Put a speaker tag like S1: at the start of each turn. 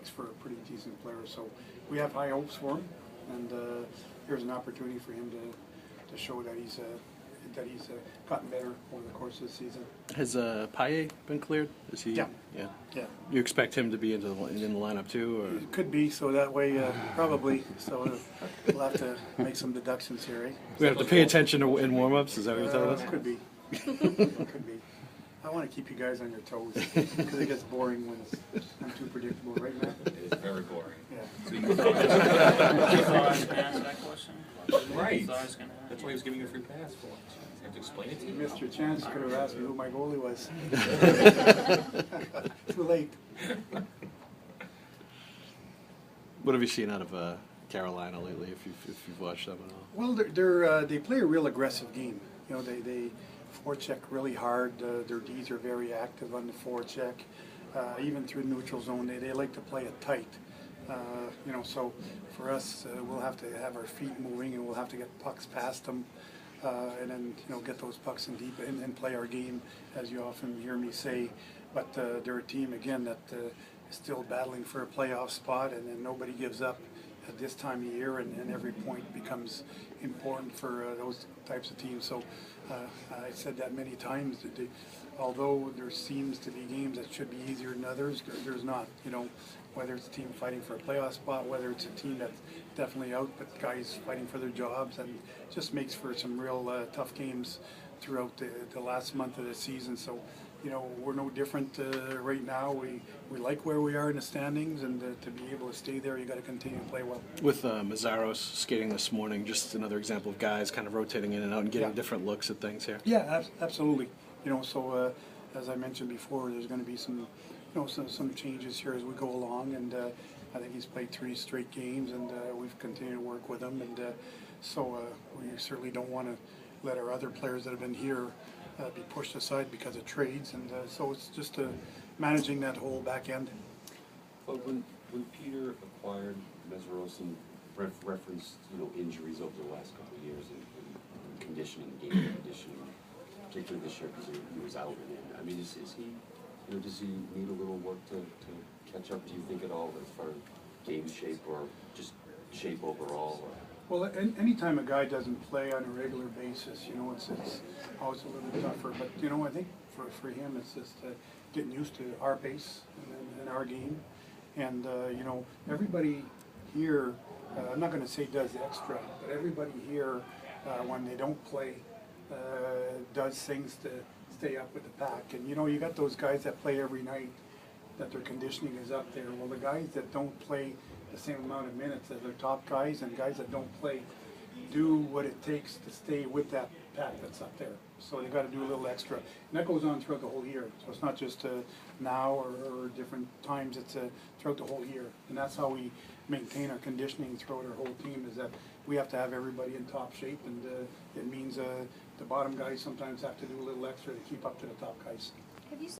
S1: makes for a pretty decent player. So we have high hopes for him, and here's an opportunity for him to show that he's gotten better over the course of the season.
S2: Has Paille been cleared? Is he?
S1: Yeah.
S2: Yeah. You expect him to be in the lineup too, or?
S1: It could be, so that way probably. So we'll have to make some deductions here, eh?
S2: We have to pay attention in warm-ups. Is that what you're telling us?
S1: Could be. Could be. I want to keep you guys on your toes because it gets boring when I'm too predictable, right, Matt?
S3: It is very boring.
S1: Yeah.
S3: So
S4: You thought I was going to answer that question?
S3: Right.
S4: You thought I was going to
S3: That's why he was giving you a free pass for. You have to explain it to
S1: You
S3: you.
S1: missed your chance. You could have asked me who my goalie was. Too late.
S2: What have you seen out of Carolina lately? If you've watched them at all?
S1: Well, they play a real aggressive game. You know, they forecheck really hard. Their Ds are very active on the forecheck. Even through neutral zone, they like to play it tight. You know, so for us, we'll have to have our feet moving, and we'll have to get pucks past them, and then get those pucks in deep and play our game, as you often hear me say. But they're a team again that is still battling for a playoff spot, and then nobody gives up at this time of year, and every point becomes important for those types of teams. So I said that many times. That although there seems to be games that should be easier than others, there's not. You know, whether it's a team fighting for a playoff spot, whether it's a team that's definitely out, but guys fighting for their jobs, and it just makes for some real tough games throughout the last month of the season. So, you know, we're no different right now. We like where we are in the standings, and to be able to stay there, you got to continue to play well.
S2: With Mazzaros skating this morning, just another example of guys kind of rotating in and out and getting different looks at things here.
S1: Yeah, absolutely. You know, so as I mentioned before, there's going to be some changes here as we go along, and I think he's played 3 straight games, and we've continued to work with him, and so we certainly don't want to let our other players that have been here be pushed aside because of trades, and so it's just managing that whole back end.
S5: But when Peter acquired Mesros and referenced injuries over the last couple of years and conditioning, game conditioning, particularly this year because he was out and in. I mean, is he? Does he need a little work to catch up? Do you think at all as far as game shape or just shape overall? Or?
S1: Well, anytime a guy doesn't play on a regular basis, it's always a little bit tougher. But I think for him, it's just getting used to our pace and our game. And everybody here, I'm not going to say does extra, but everybody here, when they don't play, does things to stay up with the pack. And you got those guys that play every night, that their conditioning is up there. Well, the guys that don't play the same amount of minutes as their top guys, and guys that don't play do what it takes to stay with that pack that's up there. So they got to do a little extra, and that goes on throughout the whole year. So it's not just now or different times. It's throughout the whole year, and that's how we maintain our conditioning throughout our whole team. Is that we have to have everybody in top shape, and it means the bottom guys sometimes have to do a little extra to keep up to the top guys.
S6: Have you